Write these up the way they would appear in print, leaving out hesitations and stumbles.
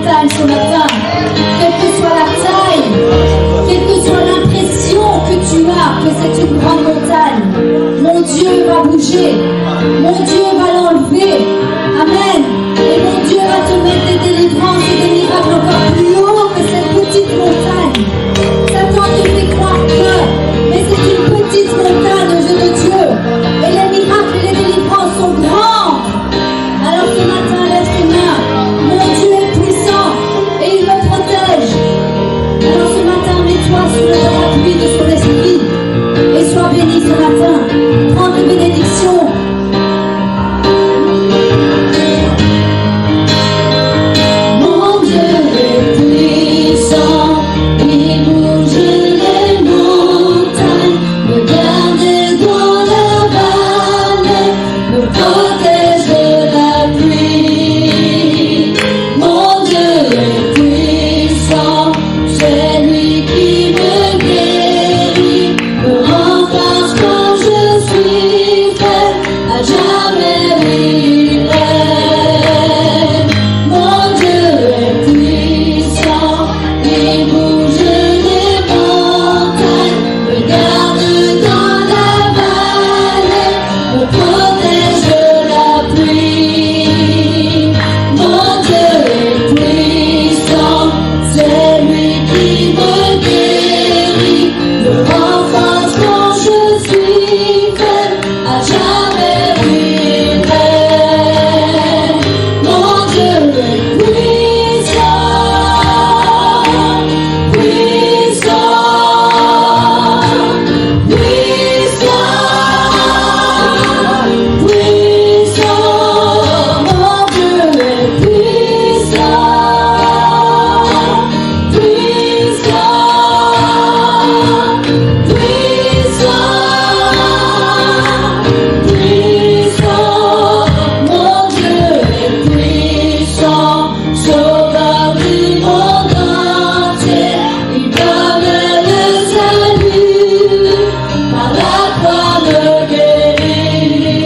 montagne ce matin. Quelle que soit la taille, quelle que soit l'impression que tu as que c'est une grande montagne, mon Dieu va bouger, mon Dieu va l'enlever. Amen. Et mon Dieu va te mettre des délivrances et des miracles encore plus hauts que cette petite montagne. Satan te fait croire que, mais c'est une petite montagne aux yeux de Dieu. Et les miracles et les délivrances sont grands. Alors ce matin, lève tes mains. Mon Dieu est puissant et il me protège. Alors ce matin, mets-toi sous le parapluie de son esprit et sois béni ce matin. Prends des bénédictions. Mon Dieu est puissant, il bouge les montagnes, me garde dans la vallée, me protège de la pluie. Mon Dieu est puissant, c'est lui qui me guérit, me renforce quand je suis faible, à jamais livré. Mon Dieu est puissant, il bouge les montagnes, me garde dans la vallée, me protège de la pluie. Mon Dieu est puissant, c'est lui qui me guérit, me renforce quand je suis faible, à jamais livré. Mon Dieu est puissant, puissant, puissant, puissant. Mon Dieu est puissant, puissant, puissant, puissant. Mon Dieu est puissant, sauveur du monde entier. Il donne le salut, par la croix me guérit.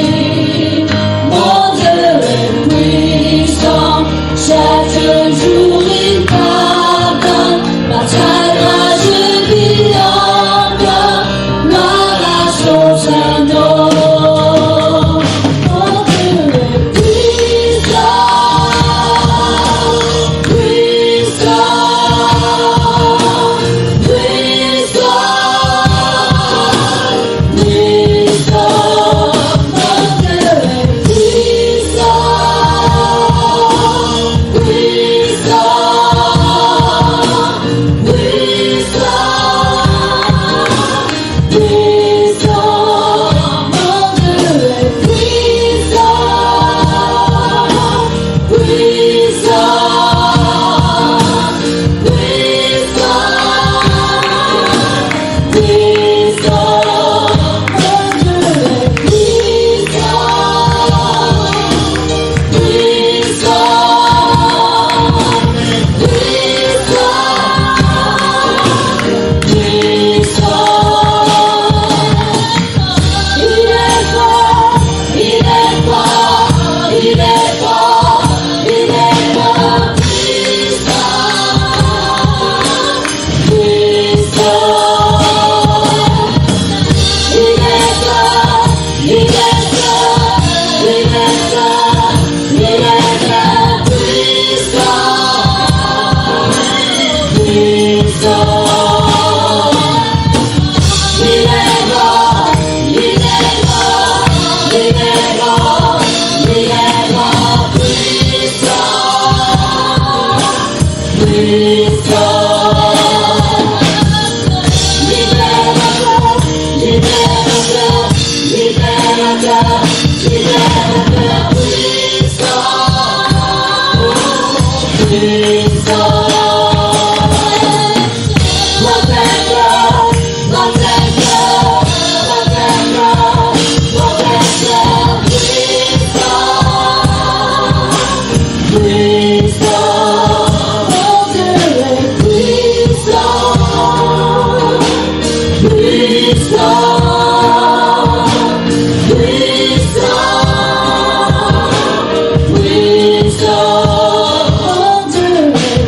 Mon Dieu est puissant, chaque jour il pardonne, par sa grâce je vis encore, gloire à son saint nom. Mon Dieu est puissant, puissant, puissant, puissant. Mon Dieu est puissant, puissant, puissant, puissant. Mon Dieu est puissant, puissant, puissant, puissant. Mon Dieu est puissant, puissant.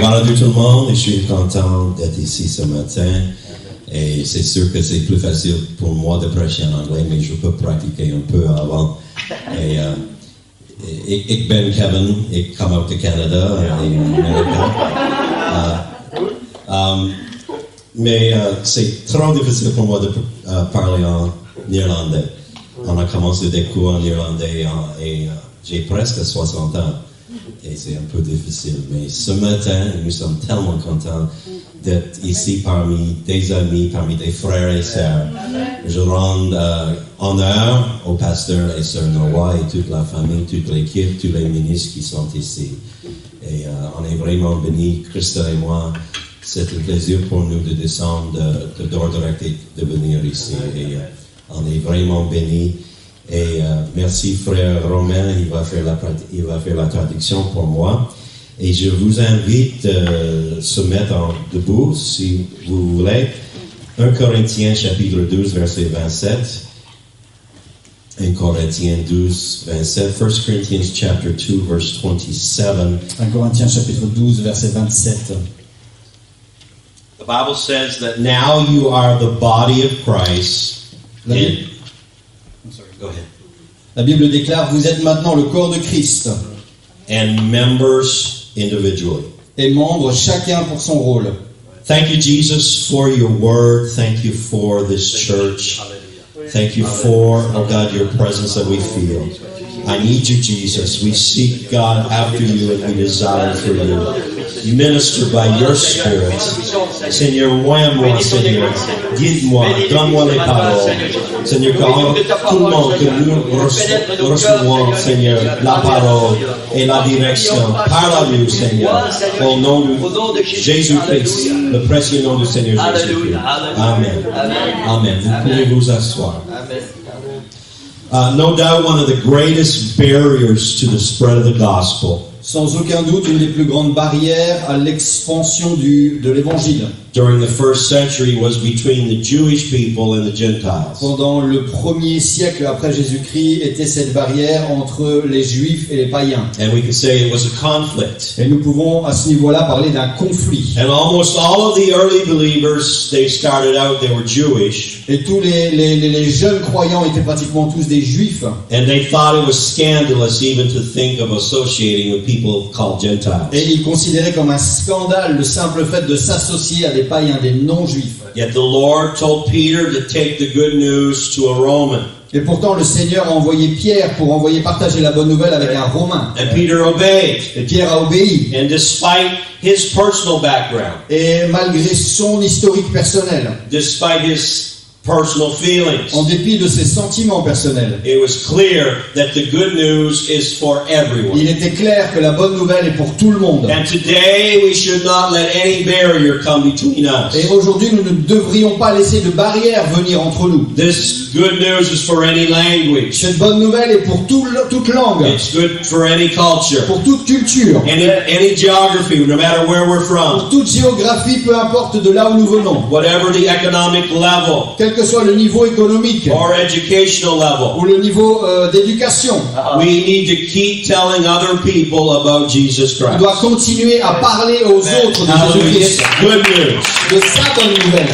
Bonjour tout le monde, et je suis content d'être ici ce matin. Et c'est sûr que c'est plus facile pour moi de prêcher en anglais, mais je peux pratiquer un peu avant. Et ik ben Kevin, ik kom uit Canada et Amérique. Mais c'est trop difficile pour moi de parler en irlandais. On a commencé des cours en irlandais et j'ai presque 60 ans. Et c'est un peu difficile. Mais ce matin, nous sommes tellement contents d'être ici parmi des amis, parmi des frères et sœurs. Je rends honneur au pasteur et sœur Noah et toute la famille, toute l'équipe, tous les ministres qui sont ici. Et on est vraiment bénis, Christa et moi. C'est un plaisir pour nous de descendre d'Ordre et de venir ici. Et on est vraiment bénis. Et merci frère Romain, il va faire la traduction pour moi. Et je vous invite à se mettre debout si vous voulez. 1 Corinthiens chapitre 12 verset 27. 1 Corinthiens 12 27. 1 Corinthians chapter 2 verse 27. 1 Corinthiens chapitre 12 verset 27. The Bible says that now you are the body of Christ. Go ahead. La Bible déclare, vous êtes maintenant le corps de Christ. And members individually. Et membres chacun pour son rôle. Thank you, Jesus, for your word. Thank you for this church. Thank you for, oh God, your presence that we feel. I need you, Jesus. We seek, God, after you and we desire for you. Minister by your Spirit. Seigneur, moi, Seigneur. Guide-moi, donne-moi les paroles. Seigneur, tout le monde que nous recevons, Seigneur, la parole et la direction. Parle à nous, Seigneur, au nom de Jésus-Christ, le précieux nom du Seigneur Jésus-Christ. Amen. Amen. Vous pouvez vous asseoir. No doubt one of the greatest barriers to the spread of the gospel. Sans aucun doute, une des plus grandes barrières à l'expansion de l'évangile. During the first century was between the Jewish people and the Gentiles. Pendant le premier siècle après Jésus-Christ était cette barrière entre les Juifs et les païens. And we can say it was a conflict. Et nous pouvons à ce niveau-là parler d'un conflit. And almost all of the early believers, they started out, they were Jewish. Et tous les jeunes croyants étaient pratiquement tous des Juifs. And they thought it was scandalous even to think of associating with people called Gentiles. Et ils considéraient comme un scandale le simple fait de s'associer à des païens, des non-juifs. Yet the Lord told Peter to take the good news to a Roman. Et pourtant le Seigneur a envoyé Pierre pour partager la bonne nouvelle avec un Romain. And Peter obeyed. Et Pierre a obéi. And despite his personal background, et malgré son historique personnel, despite his personal feelings, en dépit de ses sentiments personnels, it was clear that the good news is for everyone. Il était clair que la bonne nouvelle est pour tout le monde. And today we should not let any barrier come between us. Et aujourd'hui, nous ne devrions pas laisser de barrière venir entre nous. This good news is for any language. Cette bonne nouvelle est pour toute langue. It's good for any culture. Pour toute culture. Any geography, no matter where we're from. Pour toute géographie, peu importe de là où nous venons. Whatever the economic level. Quel que soit le niveau économique. Or educational level. Ou le niveau d'éducation. We need to keep telling other people about Jesus Christ. On doit continuer à parler aux autres de Jésus-Christ. Good news. De sa bonne nouvelle.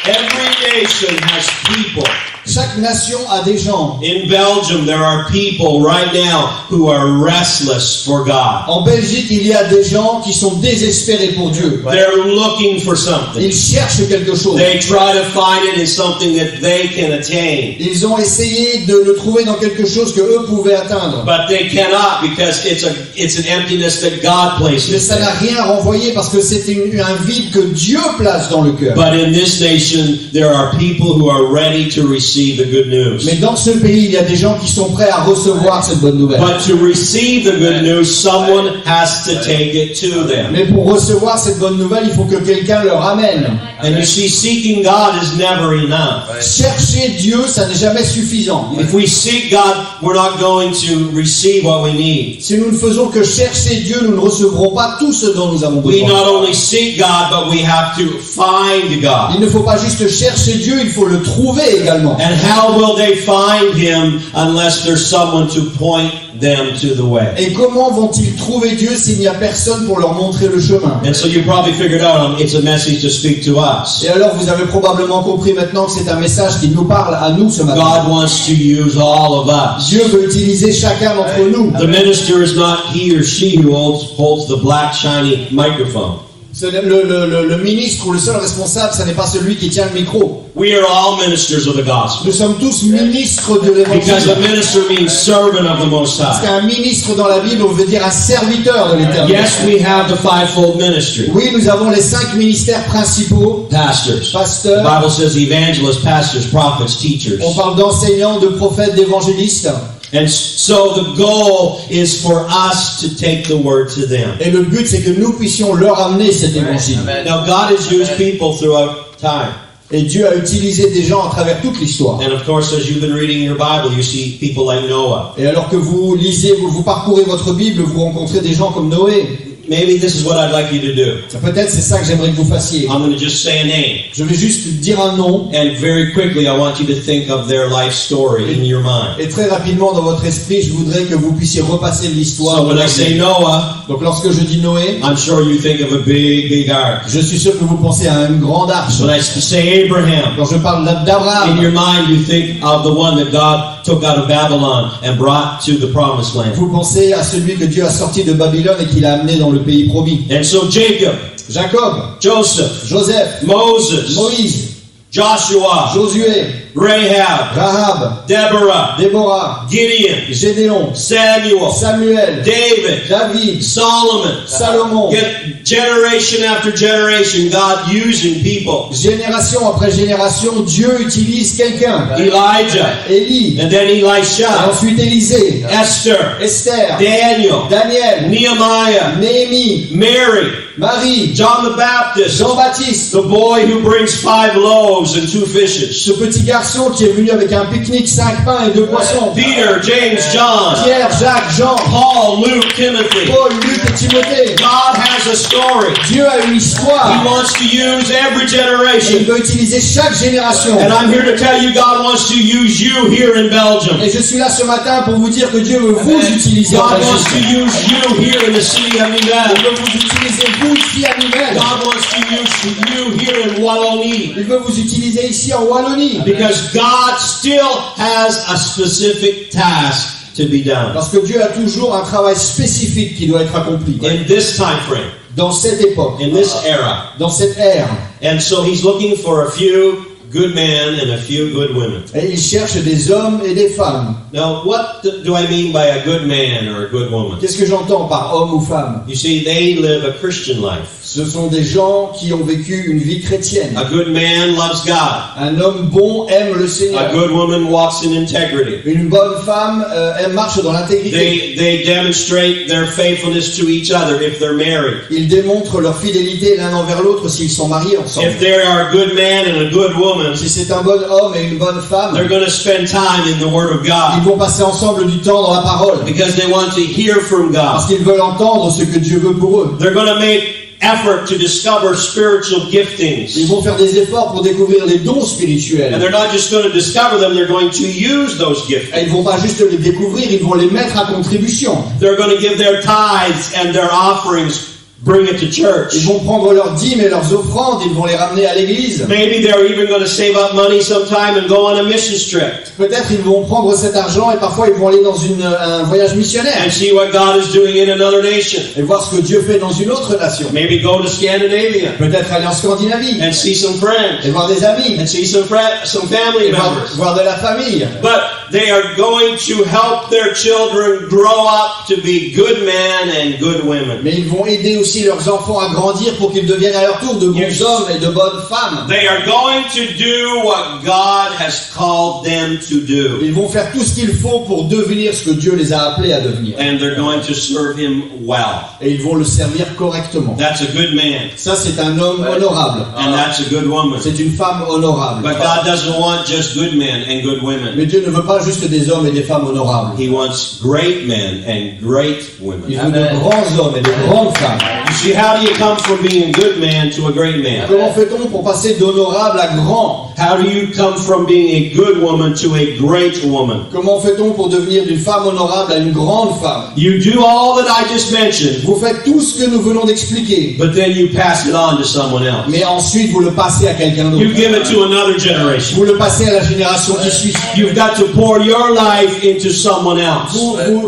Every nation has people. Chaque nation a des gens. In Belgium, there are people right now who are restless for God. En Belgique, il y a des gens qui sont désespérés pour Dieu. They're looking for something. Ils cherchent quelque chose. They try to find it in something that they can attain. Ils ont essayé de le trouver dans quelque chose que eux pouvaient atteindre. But they cannot because it's an emptiness that God places. Mais ça n'a rien renvoyé parce que c'est un vide que Dieu place dans le cœur. But in this nation, there are people who are ready to receive the good news. Mais dans ce pays, il y a des gens qui sont prêts à recevoir cette bonne nouvelle. But to receive the good news, someone has to take it to them. Mais pour recevoir cette bonne nouvelle, il faut que quelqu'un leur amène. And you see, seeking God is never enough. Chercher Dieu, ça n'est jamais suffisant. If we seek God, we're not going to receive what we need. Si nous ne faisons que chercher Dieu, nous ne recevrons pas tout ce dont nous avons We besoin. not only seek God, but we have to find God. Il ne faut pas juste chercher Dieu, il faut le trouver également. And how will they find him unless there's someone to point them to the way? Et comment vont-ils trouver Dieu s'il n'y a personne pour leur montrer le chemin? And so you probably figured out it's a message to speak to us. Et alors vous avez probablement compris maintenant que c'est un message qui nous parle à nous ce matin. God wants to use all of us. Dieu veut utiliser chacun d'entre nous. The minister is not he or she who holds the black shiny microphone. Le ministre ou le seul responsable, ce n'est pas celui qui tient le micro. We are all ministers of the gospel. Nous sommes tous ministres de Because l'évangile. a minister means servant of the Most Parce High. qu'un ministre dans la Bible, on veut dire un serviteur de l'Éternel. Yes, we have the fivefold ministry. Oui, nous avons les 5 ministères principaux. Pastors. The Pasteurs, Bible says evangelists, pastors, prophets, teachers. on parle d'enseignants, de prophètes, d'évangélistes. And so the goal is for us to take the word to them. Et le but, c'est que nous puissions leur amener cet évangile. Now God has used people throughout time. Et Dieu a utilisé des gens à travers toute l'histoire. And of course, as you've been reading your Bible, you see people like Noah. Et alors que vous lisez, vous parcourez votre Bible, vous rencontrez des gens comme Noé. Maybe this is what I'd like you to do. Peut-être c'est ça que j'aimerais que vous fassiez. I'm going to just say a name. Je vais juste dire un nom. And very quickly, I want you to think of their life story in your mind. Et très rapidement dans votre esprit, je voudrais que vous puissiez repasser l'histoire. So when I say Noah, Donc lorsque je dis Noé, I'm sure you think of a big ark. je suis sûr que vous pensez à une grande arche. When I say Abraham, Quand je parle in d'Abraham, your mind you think of the one that God took out of Babylon and brought to the promised land. vous pensez à celui que Dieu a sorti de Babylone et qu'il a amené dans le pays promis. And so Jacob, Jacob, Joseph, Joseph, Moses, Moïse, Joshua, Josué, Rahab, Rahab, Deborah, Déborah, Gideon, Gédéon, Samuel, Samuel, David, David, Solomon. Salomon. Get generation after generation, God using people. Génération après génération, Dieu utilise quelqu'un. Elijah, Élie, and then et Elisha, ensuite Élisée, Esther, Esther, Daniel, Daniel, Nehemiah, Néhémie, Mary, Marie, John the Baptist, Jean-Baptiste, the boy who brings 5 loaves and 2 fishes. ce petit garçon qui est venu avec un pique-nique, 5 pains et 2 poissons. Peter, James, John, Pierre, Jacques, Jean, Paul, Luke, Timothy. Paul, Luc et Timothée. God has a story. Dieu a une He histoire wants to use every et il generation. veut utiliser chaque génération. And I'm here to tell you, God wants to use you here in Belgium. Et je suis là ce matin pour vous dire que Dieu veut vous utiliser en God wants to Belgique. use you here in the city of Il Nivelles. veut vous utiliser vous ici à Nivelles. God wants to use you here in Wallonie. Il veut vous utiliser ici en Wallonie. Because God still has a specific task to be done. Parce que Dieu a toujours un travail spécifique qui doit être accompli. In this time frame, Dans cette époque, in this era. dans cette ère. And so he's looking for a few good men and a few good women. Et il cherche des hommes et des femmes. Now, what do I mean by a good man or a good woman? Qu'est-ce que j'entends par homme ou femme? You see, they live a Christian life. Ce sont des gens qui ont vécu une vie chrétienne. A good man loves God. Un homme bon aime le A Seigneur. good woman walks in integrity. Une bonne femme elle marche dans l'intégrité. They demonstrate their faithfulness to each other if they're married. Ils démontrent leur fidélité l'un envers l'autre s'ils sont mariés ensemble. If they are a good man and a good woman, Si c'est un bon homme et une bonne femme, they're going to spend time in the Word of ils God vont passer ensemble du temps dans la parole. because they want to hear from Parce God. qu'ils veulent entendre ce que Dieu veut pour eux. They're going to make effort to discover spiritual Ils giftings. vont faire des efforts pour découvrir les dons And spirituels. they're not just going to discover them, they're going to use those Et giftings. ils vont pas juste les découvrir, ils vont les mettre à contribution. They're going to give their tithes and their offerings, bring it to church. Ils vont prendre leurs dîmes et leurs offrandes, ils vont les ramener à l'église. Maybe they're even going to save up money sometime and go on a mission trip Peut-être ils vont prendre cet argent et parfois ils vont aller dans un voyage missionnaire and see what God is doing in another nation. et voir ce que Dieu fait dans une autre nation. Maybe go to Scandinavia Peut-être aller en Scandinavie and see some friends et voir des amis and see some family et members. voir de la famille. But they are going to help their children grow up to be good men and good women. Mais ils vont aider aussi leurs enfants à grandir pour qu'ils deviennent à leur tour de bons Yes. hommes et de bonnes femmes. They are going to do what God has called them to do. Ils vont faire tout ce qu'il faut pour devenir ce que Dieu les a appelés à devenir. And they're going to serve Him well. Et ils vont le servir correctement. That's a good man. Ça, c'est un homme honorable. And that's a good woman. C'est une femme honorable. But God doesn't want just good men and good women. Mais Dieu ne veut pas juste des hommes et des femmes honorables. He wants great men and great women. Il veut de grands hommes et de grandes femmes. You see, how do you come from being a good man to a great man? Comment fait-on pour passer d'honorable à grand? How do you come from being a good woman to a great woman? Comment fait-on pour devenir d'une femme honorable à une grande femme? You do all that I just mentioned, Vous faites tout ce que nous venons d'expliquer, but then you pass it on to someone else. mais ensuite vous le passez à quelqu'un You d'autre. give it to another generation. Vous le passez à la génération qui suit. You've got to pour your life into someone else.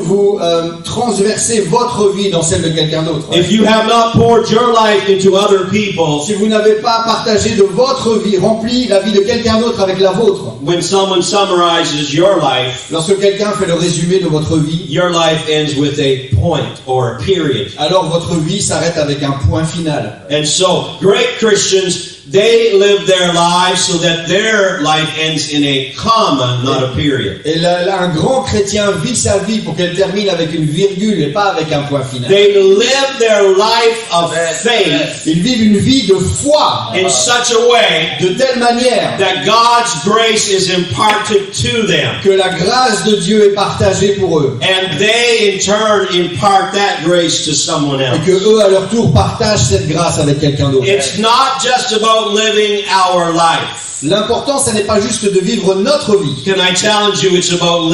Vous transversez votre vie dans celle de quelqu'un d'autre. If you have not poured your life into other people, Si vous n'avez pas partagé de votre vie, rempli la vie de quelqu'un d'autre avec la vôtre, when someone summarizes your life, lorsque quelqu'un fait le résumé de votre vie, your life ends with a point or a period. alors votre vie s'arrête avec un point final. And so, great Christians, they live their lives so that their life ends in a comma, not a period. Et un grand chrétien vit sa vie pour qu'elle termine avec une virgule et pas avec un point final. They live their life of faith Ils vivent une vie de foi in such a way de telle manière that God's grace is imparted to them. que la grâce de Dieu est partagée pour eux. And they in turn impart that grace to someone Et else. que eux, à leur tour, partagent cette grâce avec quelqu'un d'autre. It's not just about living our life. L'important, ce n'est pas juste de vivre notre vie. Can I challenge you? It's about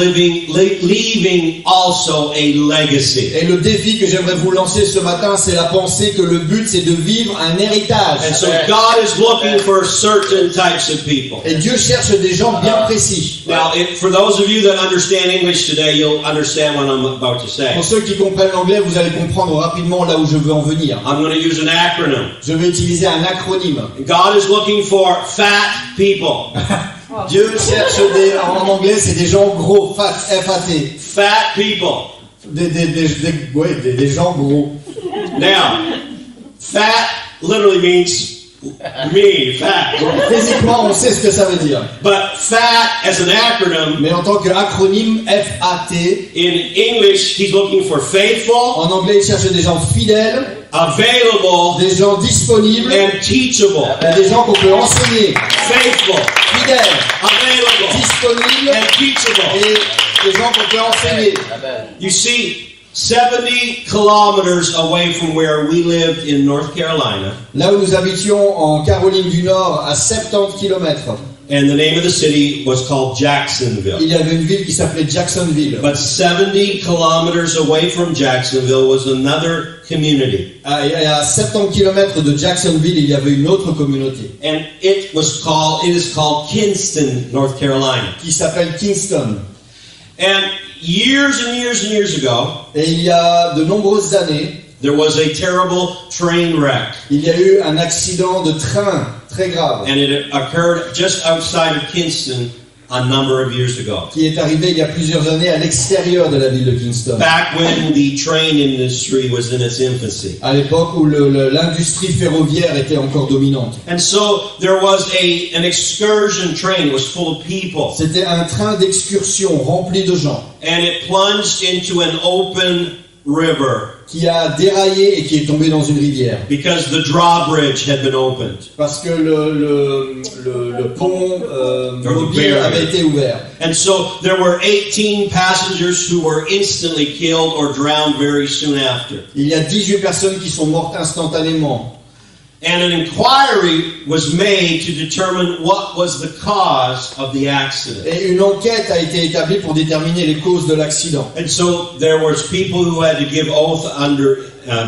leaving also a legacy. Et le défi que j'aimerais vous lancer ce matin, c'est la pensée que le but, c'est de vivre un héritage. And so God is looking for certain types of people. Et Dieu cherche des gens bien précis. Now, for those of you that understand English today, you'll understand what I'm about to say. Pour ceux qui comprennent l'anglais, vous allez comprendre rapidement là où je veux en venir. I'm going to use an acronym. Je vais utiliser un acronyme. God is looking for fat people. Dieu cherche en anglais, c'est des gens gros, fat, F-A-T. Fat people. Des gens gros. Now, fat literally means me, fat. Physiquement, on sait ce que ça veut dire. But fat as an acronym, Mais en tant qu'acronyme, F-A-T, in English, he's looking for faithful, en anglais, il cherche des gens fidèles, available, des gens disponibles, and teachable. et des gens qu'on peut enseigner. Faithful, Fidèles, available, disponibles, and teachable. et des gens qu'on peut enseigner. You see, 70 kilometers away from where we lived in North Carolina, Là où nous habitions en Caroline du Nord, à 70 km, and the name of the city was called Jacksonville. il y avait une ville qui s'appelait Jacksonville. But 70 kilometers away from Jacksonville was another community. À 70 km de Jacksonville, il y avait une autre communauté And it is called Kinston, North Carolina. qui s'appelle Kingston. And years and years and years ago, Et il y a de nombreuses années, there was a terrible train wreck. il y a eu un accident de train très grave And it occurred just outside of Kinston a number of years ago. qui est arrivé il y a plusieurs années à l'extérieur de la ville de Kingston. Back when the train industry was in its infancy. À l'époque où l'industrie ferroviaire était encore dominante. And so there was an excursion train. It was full of people. C'était un train d'excursion rempli de gens And it plunged into an open river qui a déraillé et qui est tombé dans une rivière because the drawbridge had been opened. parce que le pont mobile barrier. avait été ouvert. And so there were 18 passengers who were instantly killed or drowned very soon after. Il y a 18 personnes qui sont mortes instantanément. And an inquiry was made to determine what was the cause of the accident. Et une enquête a été établie pour déterminer les causes de l'accident. And so there was people who had to give oath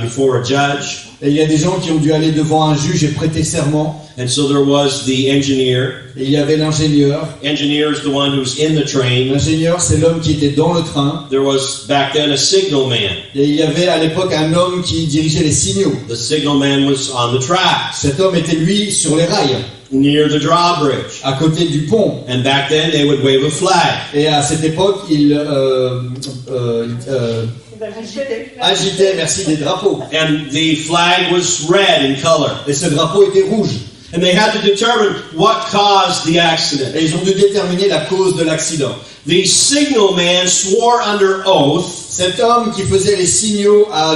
before a judge. Et il y a des gens qui ont dû aller devant un juge et prêter serment. And so there was the engineer. Et il y avait l'ingénieur. Engineer is the one who's in the train. L'ingénieur, c'est l'homme qui était dans le train. There was back then a signalman. Et il y avait à l'époque un homme qui dirigeait les signaux. The signalman was on the tracks Cet homme était lui sur les rails, near the drawbridge. à côté du pont. And back then they would wave a flag. Et à cette époque, il agitait, merci, des drapeaux. And the flag was red in color. Et ce drapeau était rouge. And they had to determine what caused the accident. Et ils ont dû déterminer la cause de l'accident. The signalman swore under oath Cet homme qui faisait les signaux a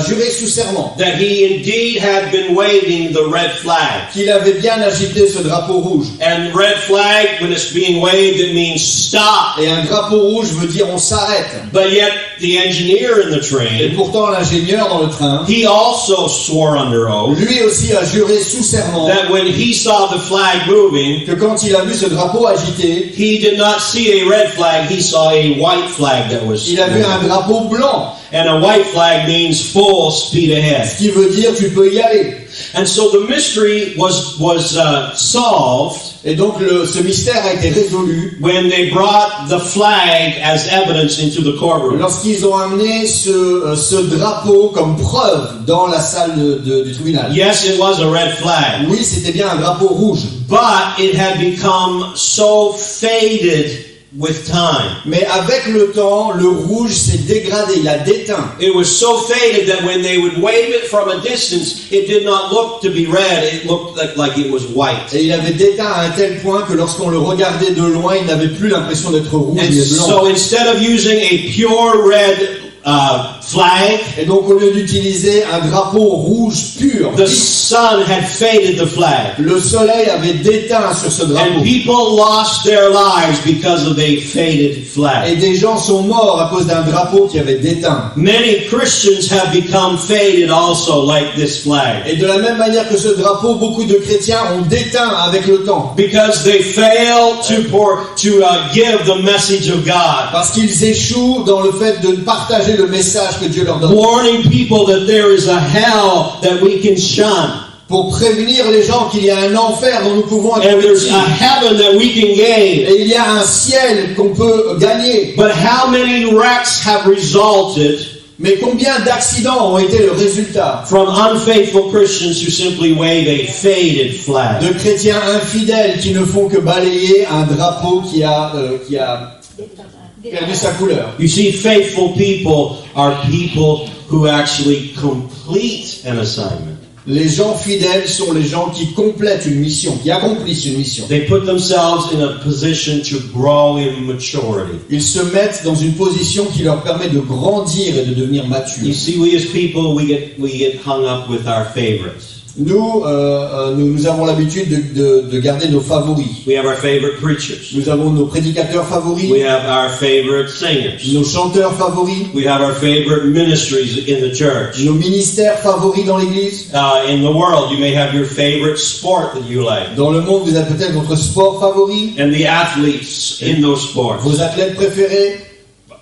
juré sous serment that he indeed had been waving the red flag. qu'il avait bien agité ce drapeau rouge. And red flag, when it's being waved, it means stop. Et un drapeau rouge veut dire on s'arrête. But yet, the engineer in the Et train, pourtant l'ingénieur dans le train, he also swore under oath lui aussi a juré sous serment that when he saw the flag moving, que quand il a vu ce drapeau agité, he did not see a red flag, he saw a white flag that was il a vu un moving. drapeau blanc, And a white flag means full speed ce ahead. qui veut dire tu peux y aller. And so the mystery was solved Et donc ce mystère a été résolu when they brought the flag as evidence into the courtroom. lorsqu'ils ont amené ce drapeau comme preuve dans la salle du tribunal. Yes, it was a red flag, Oui, c'était bien un drapeau rouge. but it had become so faded with time. Mais avec le temps, le rouge s'est dégradé, il a déteint. It was so faded that when they would wave it from a distance, it did not look to be red, it looked like it was white. Et il avait déteint à un tel point que lorsqu'on le regardait de loin, il n'avait plus l'impression d'être rouge And mais blanc. so instead of using a pure red flag, Et donc au lieu d'utiliser un drapeau rouge pur, the sun had faded the flag. le soleil avait déteint sur ce drapeau. And people lost their lives because of a faded Et flag. des gens sont morts à cause d'un drapeau qui avait déteint. Many Christians have become faded also like this flag. Et de la même manière que ce drapeau, beaucoup de chrétiens ont déteint avec le temps. Because they fail to give the message of God. Parce qu'ils échouent dans le fait de partager le message que Dieu leur donne. Warning people that there is a hell that we can shun. Pour prévenir les gens qu'il y a un enfer dont nous pouvons être And there's petits. a heaven that we can gain. Et il y a un ciel qu'on peut gagner. But how many wrecks have resulted Mais combien d'accidents ont été le résultat from unfaithful Christians who simply wave a faded flag? de chrétiens infidèles qui ne font que balayer un drapeau qui a perdu sa couleur. You see, faithful people are people who actually complete an assignment. Les gens fidèles sont les gens qui complètent une mission, qui accomplissent une mission. They put themselves in a position to grow in maturity. Ils se mettent dans une position qui leur permet de grandir et de devenir You matures. see, we as people, we get hung up with our favorites. Nous avons l'habitude de garder nos favoris. We have our favorite preachers. Nous avons nos prédicateurs favoris, We have our favorite singers. nos chanteurs favoris, We have our favorite ministries in the church. nos ministères favoris dans l'église. In the world, you may have your favorite sport that you like. Dans le monde, vous avez peut-être votre sport favori, And the athletes in those sports. vos athlètes préférés.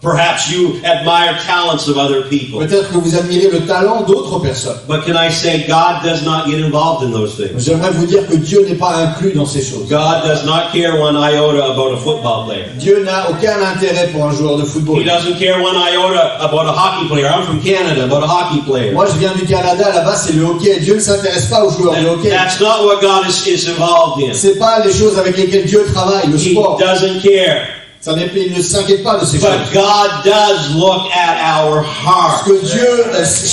Perhaps you admire talents of other people. Peut-être que vous admirez le talent d'autres personnes. But can I say God does not get involved in those things? J'aimerais vous dire que Dieu n'est pas inclus dans ces choses. God does not care one iota about a football player. Dieu n'a aucun intérêt pour un joueur de He football. doesn't care one iota about a hockey player. I'm from Canada, about a hockey player. Moi, je viens du Canada, là-bas, c'est le hockey. Dieu ne s'intéresse pas aux joueurs de hockey. That's not what God is involved in. C'est pas les choses avec lesquelles Dieu travaille, le He sport. doesn't care. Il ne s'inquiète pas de ces choses. But God does look at our Ce heart. que Dieu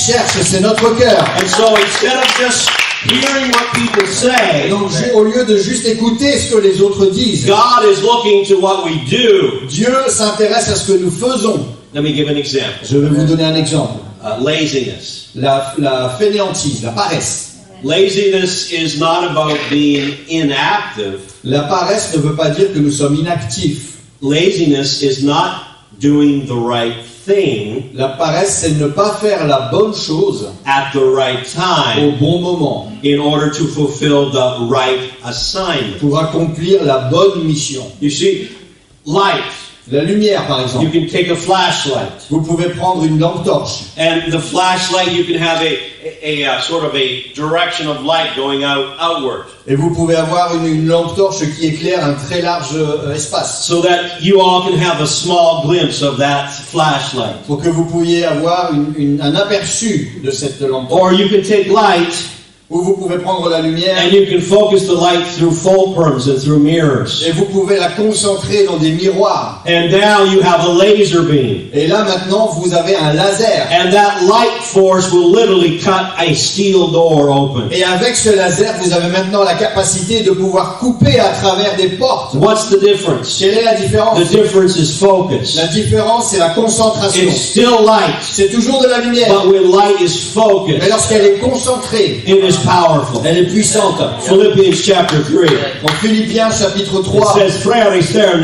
cherche, c'est notre cœur. And so instead of just hearing what people say, Donc, au lieu de juste écouter ce que les autres disent, God is looking to what we do. Dieu s'intéresse à ce que nous faisons. Let me give an example. Je vais vous donner un exemple. Laziness. La fainéantise, la paresse. Laziness is not about being inactive. La paresse ne veut pas dire que nous sommes inactifs. Laziness is not doing the right thing La paresse, c'est ne pas faire la bonne chose at the right au time bon moment in order to fulfill the right assignment. pour accomplir la bonne mission. You see, light. La lumière, par You exemple. can take a flashlight, Vous pouvez prendre une lampe torche. and the flashlight you can have a sort of a direction of light going outward, Et vous pouvez avoir une lampe torche qui éclaire un très large espace. so that you all can have a small glimpse of that flashlight. Pour que vous puissiez avoir un aperçu de cette lampe torche. Or you can take light où vous pouvez prendre la lumière and you can focus the light through fulcrums and through mirrors. et vous pouvez la concentrer dans des miroirs. And now you have a laser beam. Et là maintenant vous avez un laser. And that light force will literally cut a steel door open. Et avec ce laser vous avez maintenant la capacité de pouvoir couper à travers des portes. What's the difference? Quelle est la différence? The difference is focus. La différence c'est la concentration. It's still light, C'est toujours de la lumière. but when light is Mais focused, lorsqu'elle est concentrée, it is powerful. elle est puissante. Philippians chapter 3. En Philippiens chapitre It 3, says, frères et sœurs,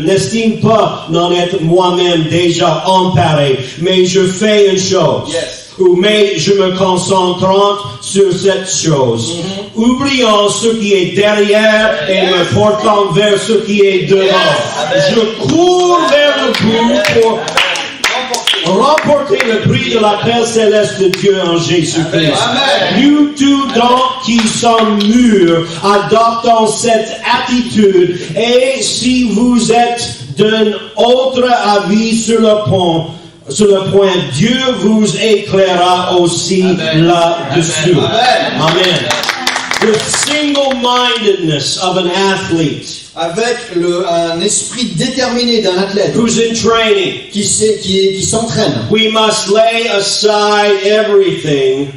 n'estime pas n'en être moi-même déjà emparé, mais je fais une chose. Yes. Mais je me concentre sur cette chose, oubliant ce qui est derrière et me portant vers ce qui est devant. Je cours vers le but pour remporter le prix de l'appel céleste de Dieu en Jésus-Christ. Amen. Nous tous donc qui sommes mûrs, adoptons cette attitude, et si vous êtes d'un autre avis sur le point, Dieu vous éclairera aussi là-dessus. Amen. The single-mindedness of an athlete avec un esprit déterminé d'un athlète who's in training. qui s'entraîne, We must lay aside everything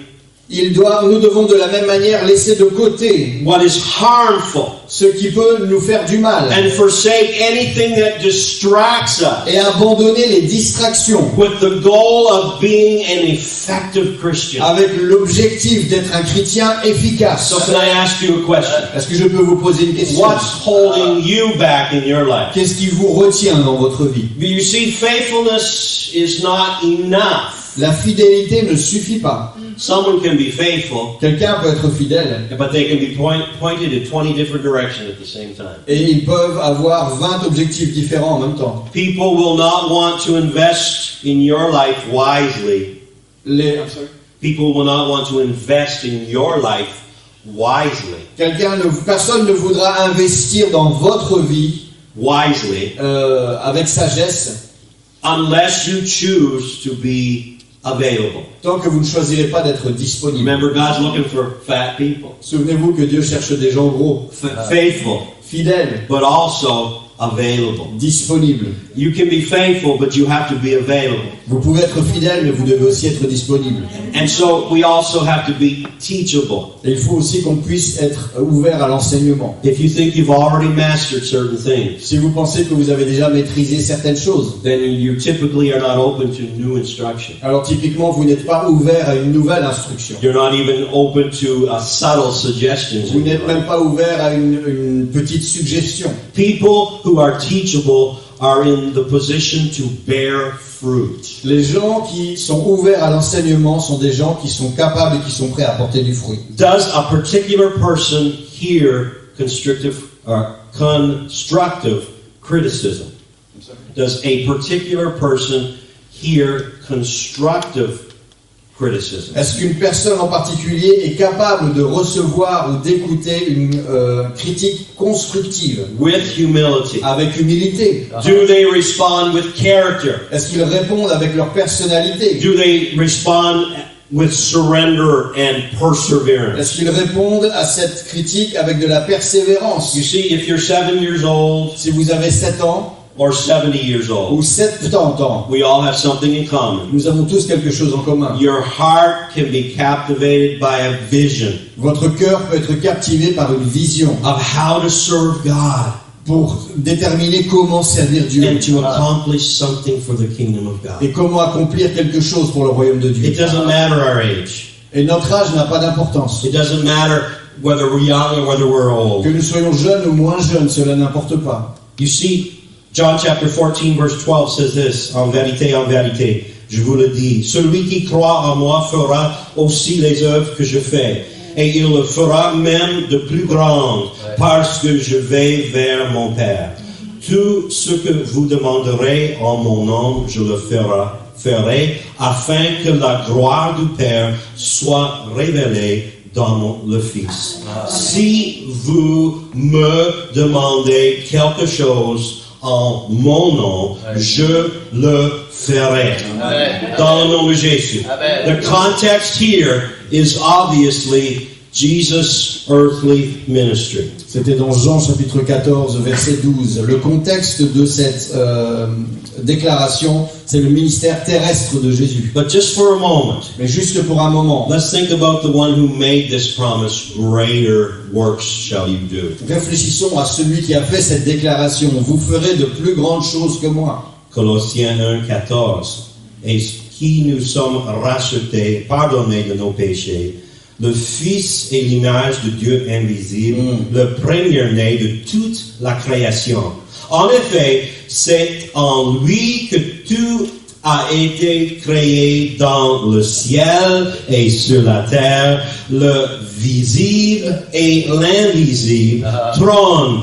nous devons de la même manière laisser de côté what is harmful ce qui peut nous faire du mal and forsake anything that distracts us et abandonner les distractions with the goal of being an effective Christian. avec l'objectif d'être un chrétien efficace. So can I ask you a question? Est-ce que je peux vous poser une question? What's holding you back in your life? Qu'est-ce qui vous retient dans votre vie? You see, faithfulness is not enough. La fidélité ne suffit pas. Someone can be faithful, Quelqu'un peut être fidèle but they can be pointed in 20 different directions at the same time. et ils peuvent avoir 20 objectifs différents en même temps. People will not want to invest in your life wisely. People will not want to invest in your life wisely. Personne ne voudra investir dans votre vie Wisely, avec sagesse unless you choose to be available. tant que vous ne choisirez pas d'être disponible. Remember, God's looking for fat people, Souvenez-vous que Dieu cherche des gens gros, faithful, fidèles, but also available. disponibles. You can be faithful, but you have to be available. Vous pouvez être fidèle, mais vous devez aussi être disponible. And so we also have to be teachable. Et il faut aussi qu'on puisse être ouvert à l'enseignement. If you think you've already mastered certain things, Si vous pensez que vous avez déjà maîtrisé certaines choses, then you typically are not open to new instruction. alors typiquement vous n'êtes pas ouvert à une nouvelle instruction. You're not even open to subtle suggestions. Vous n'êtes même pas ouvert à une petite suggestion. People who are teachable are in the position to bear fruit. Les gens qui sont ouverts à l'enseignement sont des gens qui sont capables et qui sont prêts à porter du fruit. Does a particular person hear constructive criticism? Does a particular person hear constructive criticism? Est-ce qu'une personne en particulier est capable de recevoir ou d'écouter une critique constructive With humility. avec humilité? Do they respond with character? Est-ce qu'ils répondent avec leur personnalité? Do they respond with surrender and perseverance? Est-ce qu'ils répondent à cette critique avec de la persévérance? You see, if you're 7 years old Si vous avez 7 ans or 70 years ou old, 70 ans, we all have something in common. nous avons tous quelque chose en commun. Your heart can be captivated by a vision Votre cœur peut être captivé par une vision of how to serve God pour déterminer comment servir Dieu and to accomplish something for the kingdom of God. et comment accomplir quelque chose pour le royaume de Dieu. It doesn't matter our age. Et notre âge n'a pas d'importance. It doesn't matter whether we're young or whether we're Que old. nous soyons jeunes ou moins jeunes, cela n'importe pas. You see, John chapter 14 verse 12 says this, en vérité, je vous le dis, celui qui croit en moi fera aussi les œuvres que je fais, et il le fera même de plus grandes, parce que je vais vers mon Père. Tout ce que vous demanderez en mon nom, je le ferai, afin que la gloire du Père soit révélée dans le Fils. Si vous me demandez quelque chose en mon nom, je le ferai. Dans le nom de Jésus. The context here is obviously Jesus' earthly ministry. C'était dans Jean chapitre 14, verset 12. Le contexte de cette déclaration, c'est le ministère terrestre de Jésus. But just for a moment, Mais juste pour un moment, let's think about the one who made this promise. Greater works shall you do. réfléchissons à celui qui a fait cette déclaration. Vous ferez de plus grandes choses que moi. Colossiens 1, 14. Et qui nous sommes rachetés, pardonnés de nos péchés, le Fils est l'image de Dieu invisible, le premier-né de toute la création. En effet, c'est en lui que tout a été créé dans le ciel et sur la terre, le visible et l'invisible, trône,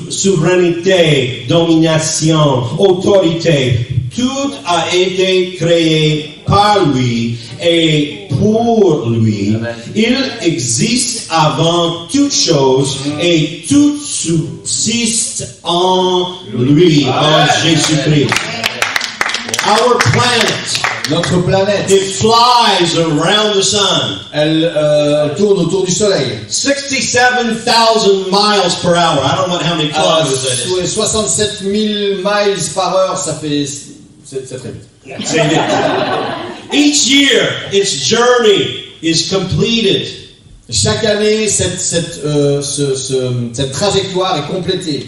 souveraineté, domination, autorité. Tout a été créé par lui et pour lui. Il existe avant toute chose et tout subsiste en lui, en Jésus-Christ. Our planet, Notre planète, it flies around the sun. elle tourne autour du soleil. 67,000 miles per hour. I don't know how many kilometers that is. 67 000 miles par heure, ça fait... C'est très vite. Each year, its journey is completed. Chaque année, cette trajectoire est complétée.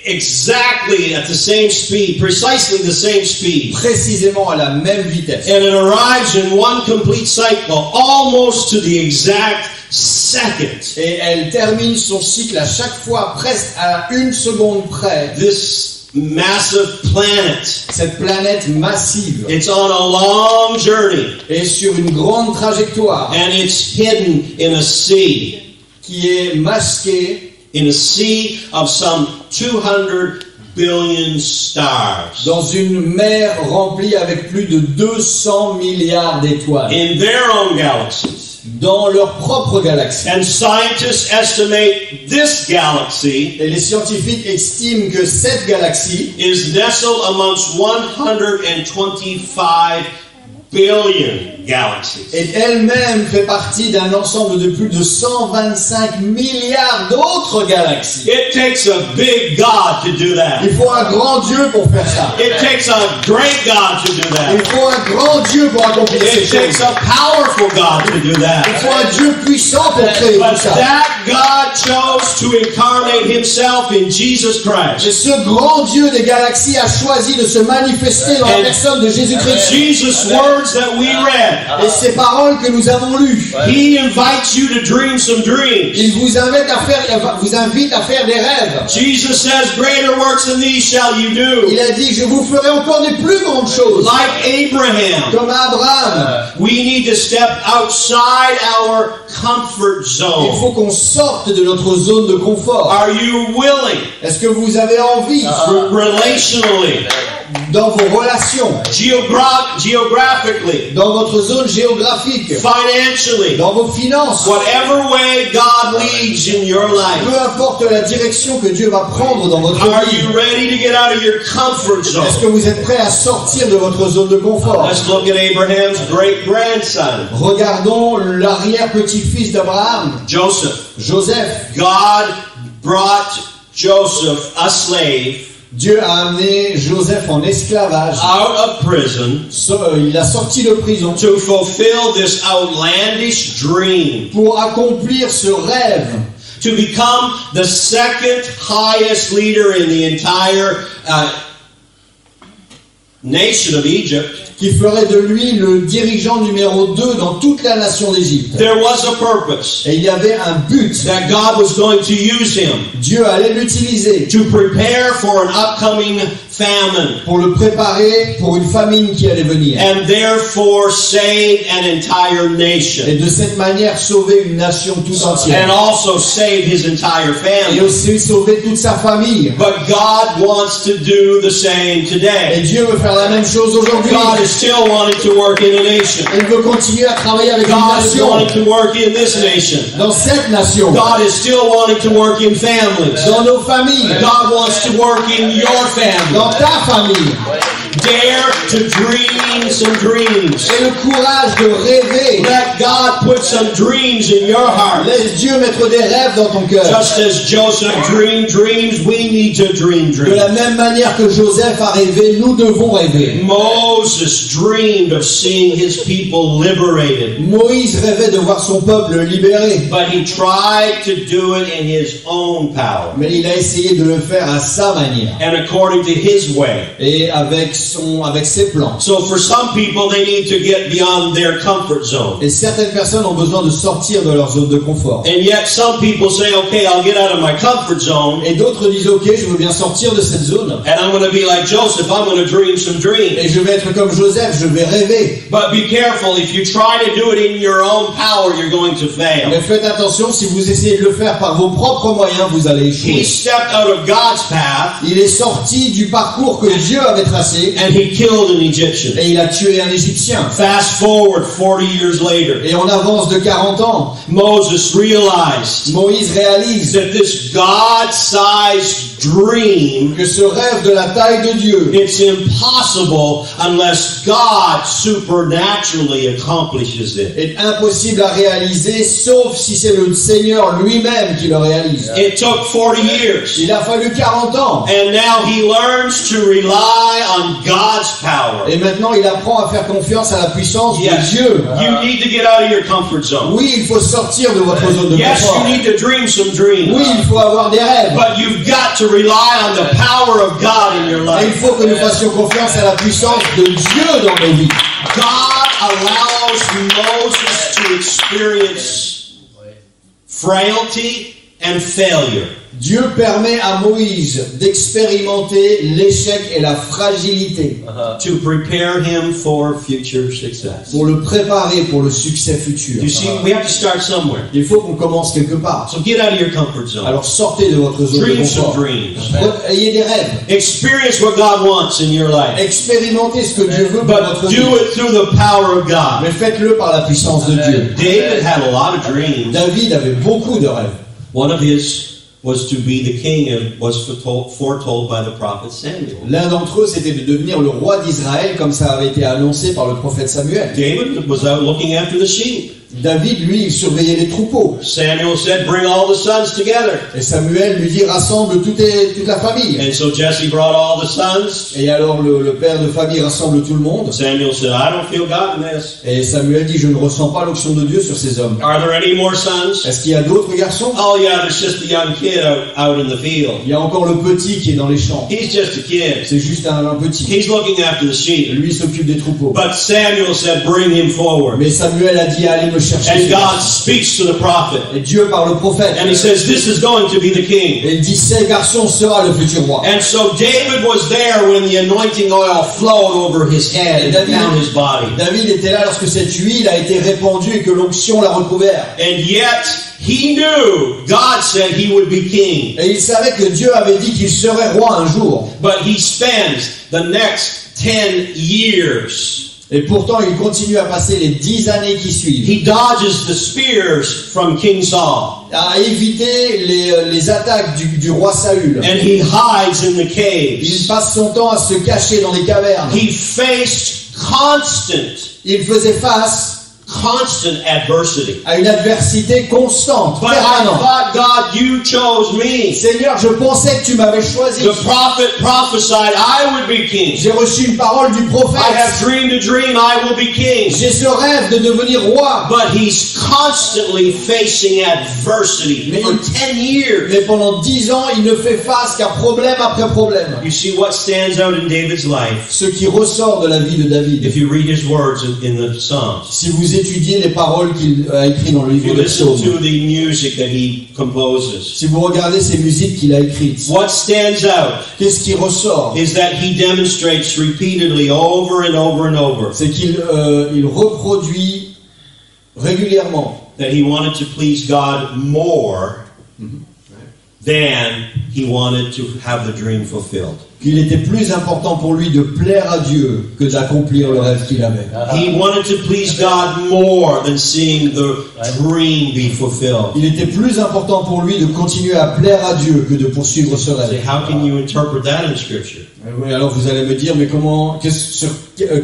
Exactly at the same speed, precisely the same speed. Précisément à la même vitesse. And it arrives in one complete cycle, almost to the exact second. Et elle termine son cycle à chaque fois presque à une seconde près. This massive planet, Cette planète massive it's on a long journey, est sur une grande trajectoire and it's hidden in a sea. qui est masquée In a sea of some 200 billion stars. dans une mer remplie avec plus de 200 milliards d'étoiles In their own galaxies. dans leur propre galaxie. And scientists estimate this galaxy Et les scientifiques estiment que cette galaxie is nestled amongst 125 billion galaxies. et elle-même fait partie d'un ensemble de plus de 125 milliards d'autres galaxies. It takes a big God to do that. Il faut un grand Dieu pour faire ça. It takes a great God to do Il that. faut un grand Dieu pour accomplir ces It takes choses. a powerful God to do Il that. faut un Dieu puissant pour créer But tout ça. that God chose to incarnate himself in Jesus Et Christ. ce grand Dieu des galaxies a choisi de se manifester dans la personne de Jésus-Christ. Jesus' words that we read, Et ces paroles que nous avons lues, he invites you to dream some dreams. il vous invite à faire des rêves. Jesus says, greater works than these shall you do. Il a dit, je vous ferai encore des plus grandes choses. Like Abraham, Comme Abraham, we need to step outside our comfort il zone. faut qu'on sorte de notre zone de confort. Are you willing, Est-ce que vous avez envie, relationally, dans vos relations, geographically, dans votre zone géographique, financially, dans vos finances, whatever way God leads in your life, peu importe la direction que Dieu va prendre dans votre are vie, you ready to get out of your comfort est-ce zone? que vous êtes prêt à sortir de votre zone de confort? Let's look at Abraham's great-grandson, Regardons l'arrière-petit-fils d'Abraham, Joseph. Joseph. God brought Joseph, a slave, Dieu a amené Joseph en esclavage. out of prison Il l'a sorti de prison to fulfill this outlandish dream, pour accomplir ce rêve, to become the second highest leader in the entire nation of Egypt. qui ferait de lui le dirigeant numéro 2 dans toute la nation d'Égypte. There was a purpose Et il y avait un but. that God was going to use him Dieu allait l'utiliser to prepare for an upcoming famine pour le préparer pour une famine qui allait venir. and therefore save an entire Et nation de cette manière sauver une nation tout entière. and also save his entire Et family. aussi sauver toute sa famille. But God wants to do the same Et today. Dieu veut faire la même chose aujourd'hui. God is still wanting to work in a nation. Il veut continuer à travailler avec une God is nation. wanting to work in this nation. Dans cette nation. God is still wanting to work in families. Dans nos familles. God wants to work in your family. Dans ta famille. Dare to dream some dreams. Et le courage de rêver. Let God put some dreams in your heart. Laisse Dieu mettre des rêves dans ton cœur. Just as Joseph dreamed dreams, we need to dream De la dreams. même manière que Joseph a rêvé, nous devons rêver. Moses dreamed of seeing his people liberated, Moïse rêvait de voir son peuple libéré. but he tried to do it in his own power Mais il a essayé de le faire à sa manière. and according to his way. Et avec ses plans. So for some people, they need to get beyond their comfort zone. Et certaines personnes ont besoin de sortir de leur zone de confort. And yet some people say, okay, I'll get out of my comfort zone Et d'autres disent, ok, je veux bien sortir de cette zone. and I'm going to be like Joseph, I'm going to dream some dreams. Et je vais être comme Joseph, je vais rêver. But be careful, if you try to do it in your own power, you're going to fail. Mais faites attention, si vous essayez de le faire par vos propres moyens, vous allez He échouer. stepped out of God's path Il est sorti du parcours que Dieu avait tracé and he killed an Egyptian. et il a tué un Égyptien. Fast forward 40 years later, Et on avance de 40 ans. Moses realized Moïse réalise that this God-sized dream, que ce rêve de la taille de Dieu, it's impossible unless God supernaturally accomplishes it. est impossible à réaliser, sauf si c'est le Seigneur lui-même qui le réalise. It took 40 years. Il a fallu 40 ans. And now he learns to rely on God's power. Et maintenant, il apprend à faire confiance à la puissance Yes, de Dieu. you need to get out of your comfort zone. Oui, il faut sortir de votre zone de Yes, confort. you need to dream some dreams. Oui, il faut avoir des rêves. But you've got to rely on the power of God in your Et il life. faut que nous fassions confiance à la puissance de Dieu dans nos vies. God allows Moses to experience frailty and failure. Dieu permet à Moïse d'expérimenter l'échec et la fragilité To prepare him for future success. pour le préparer pour le succès futur. You see, we have to start somewhere. Il faut qu'on commence quelque part. So get out of your comfort zone. Alors sortez de votre zone de Dream some confort. dreams. Ayez des rêves. Experience what God wants in your life. Expérimentez ce que Dieu veut pour But votre do vie. it through the power of God. Mais faites-le par la puissance de Dieu. David had a lot of dreams. David avait beaucoup de rêves. One of his was to be the king and was foretold by the prophet Samuel. L'un d'entre eux, c'était de devenir le roi d'Israël, comme ça avait été annoncé par le prophète Samuel. David was out looking after the sheep. David, lui, il surveillait les troupeaux. Samuel said, bring all the sons together. Et Samuel lui dit, rassemble toute la famille. And so Jesse brought all the sons. Et alors le père de famille rassemble tout le monde. Samuel said, I don't feel God in this. Et Samuel dit, je ne ressens pas l'onction de Dieu sur ces hommes. Are there any more sons? Est-ce qu'il y a d'autres garçons? Oh yeah, there's just a young kid out in the field. Il y a encore le petit qui est dans les champs. He's just a kid. C'est juste un petit. He's looking after the sheep. Lui, il s'occupe des troupeaux. But Samuel said, bring him forward. Mais Samuel a dit, allez me chercher. And ce God garçon. speaks to the prophet. Et Dieu par le prophète. And he says, this is going to be the king. Et il dit, ce garçon sera le futur roi. And so David was there when the anointing oil flowed over his head and down his body. David était là lorsque cette huile a été répandue et que l'onction l'a recouvert. And yet, he knew God said he would be king. Et il savait que Dieu avait dit qu'il serait roi un jour. But he spends the next 10 years. Et pourtant, il continue à passer les 10 années qui suivent. He dodges the spears from King Saul. À éviter les attaques du roi Saül. And he hides in the Il caves. passe son temps à se cacher dans les cavernes. He faced Il faisait face constant adversity. à une adversité constante, But I permanente. thought, God, you chose me. Seigneur, je pensais que tu m'avais choisi. The prophet prophesied I would be king. J'ai reçu une parole du I have prophète. dreamed a dream I will be king. J'ai ce rêve de devenir roi. But he's constantly facing adversity for 10 years. Mais pendant 10 ans, il ne fait face qu'à problème après problème. You see what stands out in David's life. Ce qui ressort de la vie de David. If you read his words in the Psalms, Si vous étudiez les paroles qu'il a écrites dans le if livre you de listen Psaumes, to the music that he composes, si vous regardez ces musiques qu'il a écrites, what stands out qu'est-ce qui ressort? is that he demonstrates repeatedly over and over and over C'est qu'il il reproduit régulièrement that he wanted to please God more than he wanted to have the dream fulfilled. qu'il était plus important pour lui de plaire à Dieu que d'accomplir le rêve qu'il avait. He wanted to please God more than seeing the dream be fulfilled. Il était plus important pour lui de continuer à plaire à Dieu que de poursuivre ce Say, rêve. how can you interpret that in Scripture? Oui, alors vous allez me dire, mais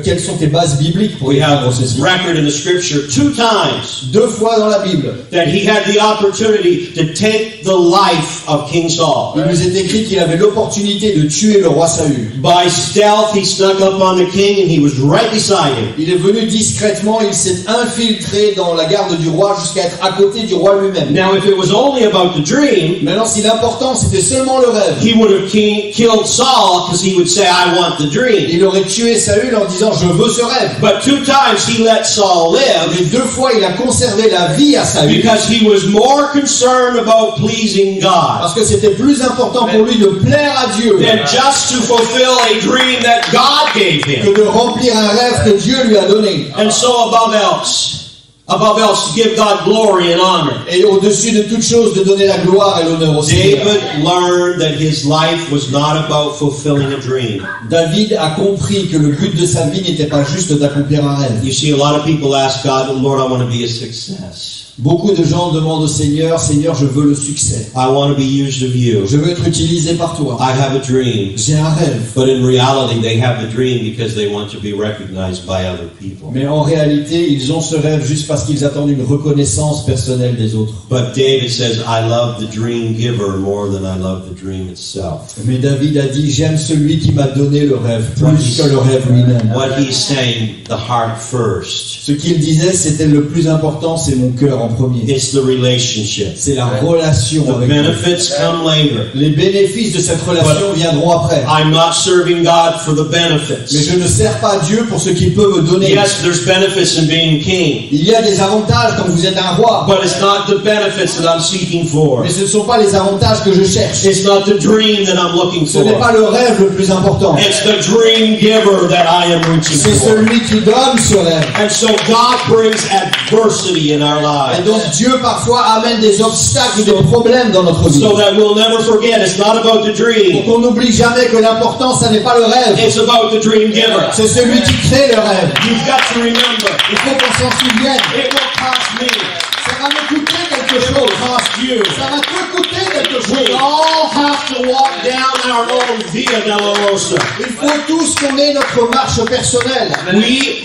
quelles sont tes bases bibliques pour We have comprendre ceci? a record in the Scripture 2 times 2 fois dans la Bible, that he had the opportunity to take the life of King Saul. il nous est écrit qu'il avait l'opportunité de tuer le roi Saül. By stealth, he snuck up on the king and he was right beside him. Il est venu discrètement, il s'est infiltré dans la garde du roi jusqu'à être à côté du roi lui-même. Now, if it was only about the dream, Maintenant, si l'important c'était seulement le rêve, he would have killed Saul because he would say, I want the dream. il aurait tué Saül en disant je veux ce rêve. But 2 times he let Saul live Mais 2 fois il a conservé la vie à Saül because he was more concerned about pleasing God parce que c'était plus important pour lui de plaire à Dieu than just to fulfill a dream that God gave que him. de remplir un rêve que Dieu lui a donné. And so above else, to give God glory and honor. Et au-dessus de toute chose, de donner la gloire et l'honneur au Seigneur. David learned that his life was not about fulfilling a dream. David a compris que le but de sa vie n'était pas juste d'accomplir un rêve. You see, a lot of people ask God, Lord, I want to be a success. Beaucoup de gens demandent au Seigneur, Seigneur, je veux le succès. I want to be used of you. Je veux être utilisé par toi. I have a dream. J'ai un rêve. But in reality, they have the dream because they want to be recognized by other people. Mais en réalité, ils ont ce rêve juste parce qu'ils attendent une reconnaissance personnelle des autres. But David says, I love the dream giver more than I love the dream itself. Mais David a dit, j'aime celui qui m'a donné le rêve, plus que le rêve lui-même. What he's saying, the heart first. Ce qu'il disait, c'était le plus important, c'est mon cœur en premier. It's the relationship. C'est la relation The avec Dieu. benefits come later. Les bénéfices de cette relation viendront après. I'm not serving God for the Mais benefits. je ne sers pas Dieu pour ce qu'il peut me donner. Yes, there's benefits in being king, Il y a des avantages quand vous êtes un roi, but it's not the benefits that I'm seeking for. mais ce ne sont pas les avantages que je cherche. It's not the dream that I'm looking Ce n'est for. pas le rêve le plus important. It's the dream giver that I am reaching C'est for. celui qui donne ce rêve. And so God brings adversity in our Et lives donc Dieu parfois amène des obstacles, des problèmes dans notre vie. so that we'll never forget it's not about the Pour dream, qu'on n'oublie jamais que l'important, ça n'est pas le rêve. it's about the dream giver. C'est celui qui crée le rêve. You've got to remember, Il faut qu'on s'en souvienne. it will cost me, Ça va me coûter quelque it will chose. cost you. Ça va te coûter quelque We chose. all have to walk down our own Via Dolorosa. Il faut tous qu'on ait notre marche personnelle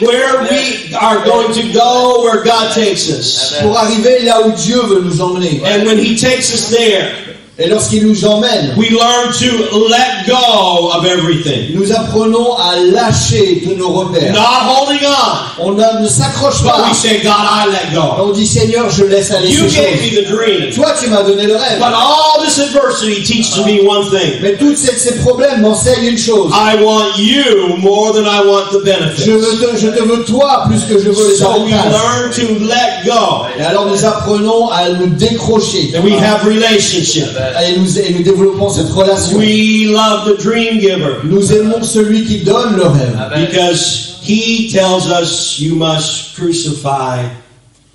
Where we are going to go, where God takes us. pour arriver là où Dieu veut nous emmener. And when He takes us there, Et lorsqu'il nous emmène, we learn to let go of everything. nous apprenons à lâcher tous nos repères. Not holding on, On ne s'accroche but pas. we say, God, I let go. On dit Seigneur, je laisse aller You ces gave choses. me the dream. Toi, tu m'as donné le rêve. But all this adversity teaches me one thing. Mais tous ces problèmes m'enseignent une chose. I want you more than I want the benefits. Je te veux toi plus que je veux les So we avantages. learn to let go. Et alors nous apprenons à nous décrocher. And we have relationship. Et nous développons cette relation. We love the dream giver. Nous aimons celui qui donne le rêve. Because he tells us you must crucify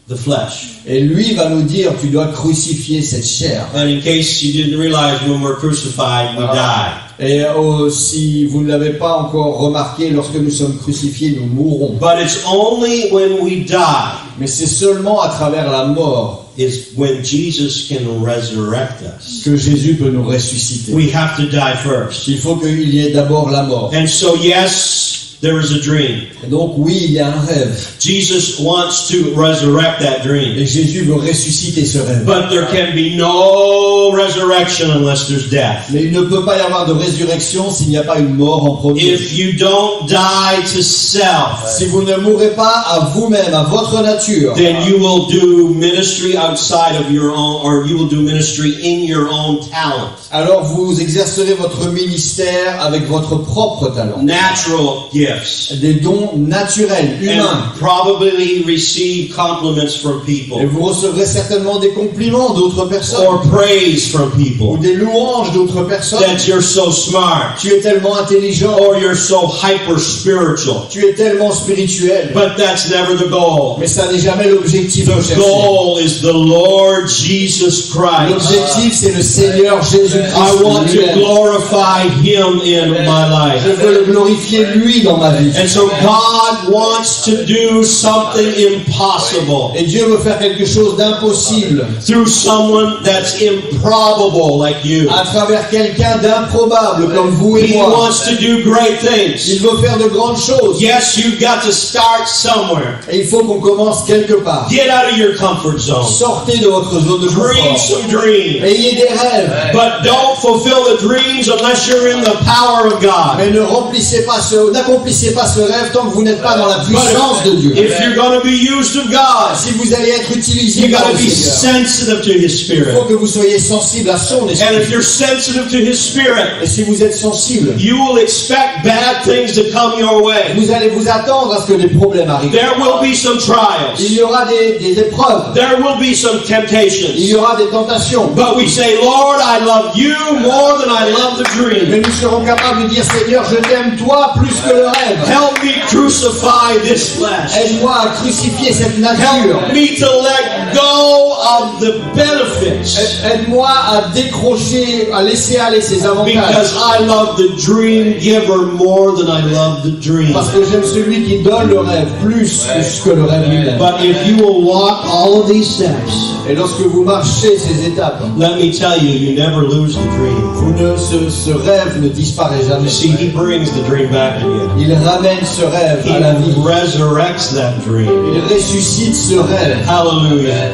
the flesh. Et lui va nous dire, tu dois crucifier cette chair. And in case you didn't realize, when we're crucified, we die. Et si vous ne l'avez pas encore remarqué, lorsque nous sommes crucifiés, nous mourrons. But it's only when we die Mais c'est seulement à travers la mort is when Jesus can resurrect us. que Jésus peut nous ressusciter. We have to die first. Il faut qu'il y ait d'abord la mort. And so, yes, there is a dream. Et donc oui, il y a un rêve. Jesus wants to resurrect that dream. Et Jésus veut ressusciter ce rêve. But there can be no resurrection unless there's death. Mais il ne peut pas y avoir de résurrection s'il n'y a pas une mort en premier. If you don't die to self, Si vous ne mourrez pas à vous-même, à votre nature, then you will do ministry outside of your own, or you will do ministry in your own talent. alors vous exercerez votre ministère avec votre propre talent. Natural gift. gifts. des dons naturels, humains. And probably receive compliments from Et people. vous recevrez certainement des compliments d'autres personnes Or praise from ou people. des louanges d'autres personnes. That you're so smart. Tu es tellement intelligent, Or you're so hyper spiritual. tu es tellement spirituel. But that's never the goal. Mais ça n'est jamais l'objectif The recherché. goal is the Lord Jesus Christ. L'objectif, c'est le Seigneur Jésus-Christ I want to lui-même. glorify Him in my Je life. veux le glorifier lui dans ma vie. And so God wants to do something impossible Et Dieu veut faire quelque chose d'impossible through someone that's improbable like you. à travers quelqu'un d'improbable comme vous et He moi. wants to do great Il things. veut faire de grandes choses. Yes, you've got to start somewhere. Et il faut qu'on commence quelque part. Get out of your comfort zone. Sortez de votre zone de Dream confort. some dreams. Ayez des rêves. But don't fulfill the dreams unless you're in the power of God. Mais n'accomplissez pas ce rêve tant que vous n'êtes pas dans la puissance de Dieu. If you're going to be used of God, Si vous allez être utilisé you par got le to be Seigneur, sensitive to His il Spirit. faut que vous soyez sensible à son And if esprit. you're sensitive to His Spirit, Et si vous êtes sensible, you will expect bad things to come your way. vous allez vous attendre à ce que des problèmes arrivent. There will be some Il trials. y aura des épreuves. There will be some Il temptations. y aura des tentations. But we say, Lord, I love you more than I love the dream. Mais nous serons capables de dire, Seigneur, je t'aime toi plus que le rêve. Help me crucify this flesh. Aide-moi à crucifier cette nature. Help me to let go of the benefits. Aide-moi à décrocher, à laisser aller ces avantages. Because I love the dream giver more than I love the dream. Parce que j'aime celui qui donne le rêve plus que le rêve lui-même. But if you will walk all of these steps, Et lorsque vous marchez ces étapes, let me tell you, you never lose the dream. ce rêve ne disparaît jamais. You see, He brings the dream back again. Il ramène ce rêve He à la vie. resurrects that dream. Il ressuscite ce rêve. Hallelujah.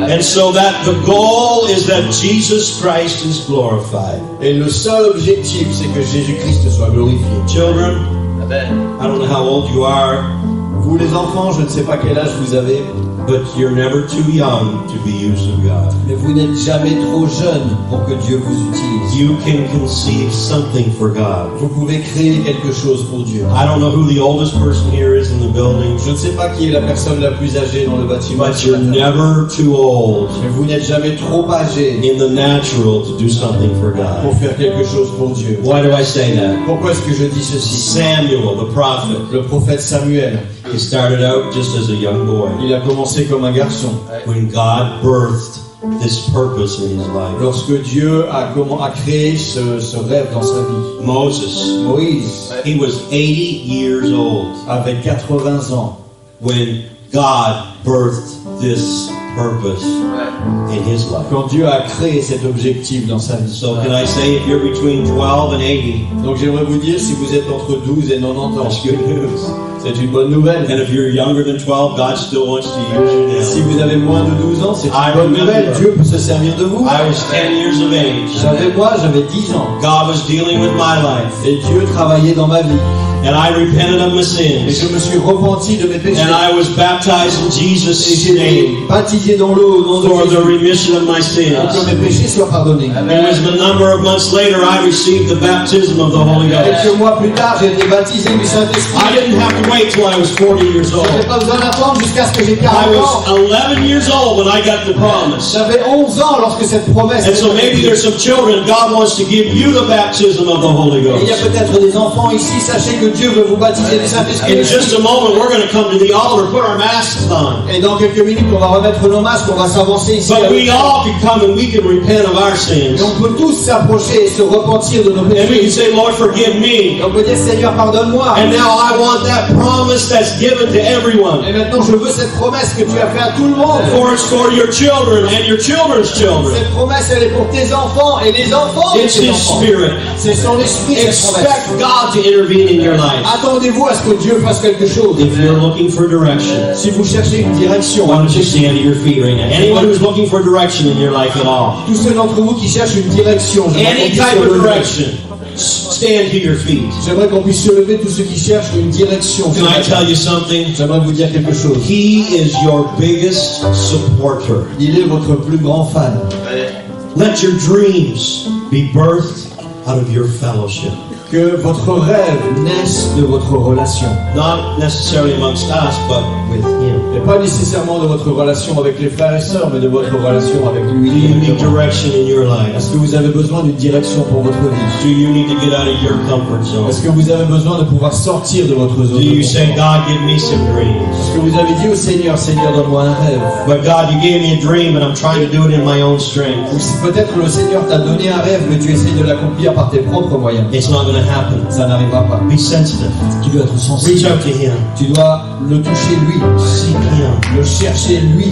And so that the goal is that Jesus Christ is glorified. Et le seul objectif, c'est que Jésus-Christ soit glorifié. Children, I don't know how old you are, Vous les enfants, je ne sais pas quel âge vous avez, but you're never too young to be used of God. mais vous n'êtes jamais trop jeune pour que Dieu vous utilise. You can conceive something for God. Vous pouvez créer quelque chose pour Dieu. I don't know who the oldest person here is in the building, Je ne sais pas qui est la personne la plus âgée dans le bâtiment, but you're never too old mais vous n'êtes jamais trop âgé in the natural to do something for pour God. faire quelque chose pour Dieu. Why do I say that? Pourquoi est-ce que je dis ceci? Samuel, the prophet, Le prophète Samuel, he started out just as a young boy. il a commencé comme un garçon. When God birthed this purpose in his life. Lorsque Dieu a créé ce rêve dans sa vie, Moses, Moïse he was 80 years old avait 80 ans when God birthed this purpose in his life. quand Dieu a créé cet objectif dans sa vie. So can I say if you're between 12 and 80, Donc j'aimerais vous dire, si vous êtes entre 12 et 90 ans, that's good news. c'est une bonne nouvelle. And if you're younger than 12, God still wants to use you Si now. vous avez moins de 12 ans, c'est I une bonne remember. nouvelle. Dieu peut se servir de vous. I was 10 years of age. J'avais 10 ans. God was dealing with my life. Et Dieu travaillait dans ma vie. And I repented of my Et sins. je me suis repenti de mes péchés. And I was baptized in Et Jesus' j'ai été name baptisé dans l'eau au nom de for the Jésus. remission of my Pour que sins. mes péchés soient pardonnés. It was a number of months later I received the baptism of the Holy Ghost. Quelques mois plus tard, j'ai été baptisé du I Saint-Esprit. didn't have to wait till I was 40 years Je old. n'ai pas besoin d'attendre jusqu'à ce que j'ai I 40 ans. was 11 years old when I got the promise. J'avais 11 ans lorsque cette promesse And so était maybe faite. there's some children, God wants to give you the baptism of the Holy Et il y a Ghost. peut-être des enfants ici, sachez que Dieu veut vous baptiser du Saint-Esprit. In just a moment, we're going to come to the altar, put our masks on. Et dans quelques minutes, on va remettre nos masques, on va s'avancer ici. But avec we ça. all can come and we can repent of our sins. Et on peut tous s'approcher et se repentir de nos And we can péchés. say, Lord, forgive me. Et on peut dire, Seigneur, pardonne-moi. And now I want that promise that's given to everyone. Et maintenant, je veux cette promesse que tu as faite à tout le monde. For it's for your children and your children's children. Cette promesse, elle est pour tes enfants et les enfants de It's tes His enfants. Spirit. C'est son esprit, cette promesse. Expect God to intervene in your life. Attendez-vous à ce que Dieu fasse quelque chose. If you're looking for direction, Si vous cherchez une direction, why don't you stand to your feet right now? Anyone who's looking for direction in your life at all, tous ceux d'entre vous qui cherchent une direction, any type of direction, stand to your feet. J'aimerais qu'on puisse se lever, tous ceux qui cherchent une direction. Can I tell you something? J'aimerais vous dire quelque chose. He is your biggest supporter. Il est votre plus grand fan. Let your dreams be birthed out of your fellowship. que votre rêve naisse de votre relation. Not necessarily amongst us, but with Him. Et pas nécessairement de votre relation avec les frères et sœurs, mais de votre relation avec Do lui. you need direction in your life? Est-ce que vous avez besoin d'une direction pour votre vie? Do you need to get out of your comfort zone? Est-ce que vous avez besoin de pouvoir sortir de votre zone Do you de say, confort? God, give me some dreams? Est-ce que vous avez dit au Seigneur, Seigneur, donne-moi un rêve? But God, you gave me a dream and I'm trying to do it in my own strength. Ou si peut-être le Seigneur t'a donné un rêve, mais tu essayes de l'accomplir par tes propres moyens. It's not going to happen. Ça n'arrivera pas. Be sensitive. Tu dois être Reach sensible. out to Him. Tu dois le toucher lui, Seek Him. le chercher lui.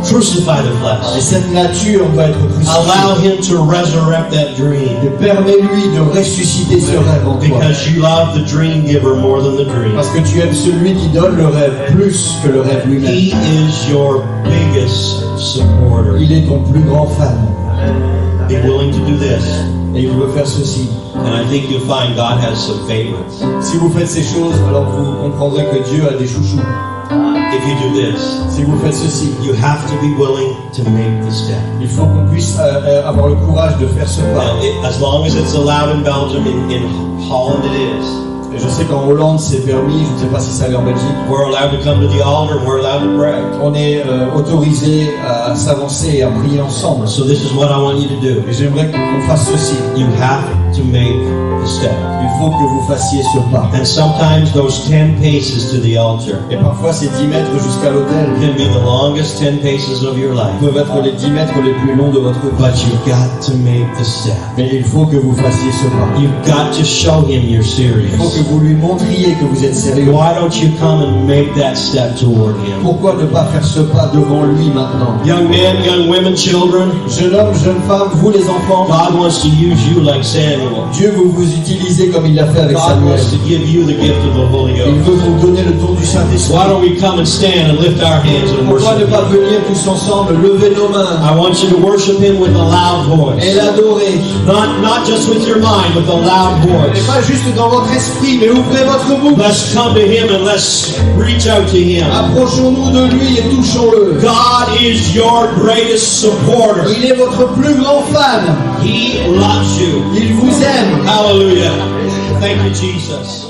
Crucify the Et flesh. cette nature doit être Allow crucifiée. Him to resurrect that dream. Et permets-lui de ressusciter ce rêve en toi. Because you love the dream giver more than the dream. Parce que tu aimes celui qui donne le rêve plus que le rêve lui-même. He is your biggest supporter. Il est ton plus grand fan. Be willing to do this. Et il veut faire ceci. And I think you'll find God has some favorites. Si vous faites ces choses, alors vous comprendrez que Dieu a des chouchous. If you do this, Si vous faites ceci, you have to be willing to make the step. il faut qu'on puisse avoir le courage de faire ce pas. Now, as long as it's allowed in Belgium, in Holland it is. Et je sais qu'en Hollande c'est permis, je ne sais pas si ça l'est en Belgique. We're allowed to come to the altar and we're allowed to pray. On est autorisé à s'avancer et à prier ensemble. So this is what I want you to do. Et j'aimerais qu'on fasse ceci. You have to make the step. Il faut que vous fassiez ce pas. And sometimes those 10 paces to the altar Et parfois ces 10 mètres jusqu'à l'autel can be the longest 10 paces of your life. peuvent être les 10 mètres les plus longs de votre vie. But you've got to make the step. Mais il faut que vous fassiez ce pas. You've got to show him you're serious. Il faut que vous lui montriez que vous êtes sérieux. Why don't you come and make that step toward him? Pourquoi ne pas faire ce pas devant lui maintenant? Young men, young women, children, Jeune homme, jeune femme, vous les enfants, God wants to use you like Samuel. Dieu veut vous utiliser comme il l'a fait avec God Samuel. wants to give you the gift of the Holy Il Ghost. veut vous donner le don du Saint-Esprit. Why don't we come and stand and lift our hands and Pourquoi ne worship pas him? venir tous ensemble, lever nos mains I want you to worship him with a loud et voice. l'adorer? Not just with your mind, with a loud Et voice. pas juste dans votre esprit, mais ouvrez votre bouche. Let's come to him and let's reach out to him. Approchons-nous de lui et touchons-le. God is your greatest supporter. Il est votre plus grand fan. He loves you. Il vous aime. Hallelujah. Thank you, Jesus.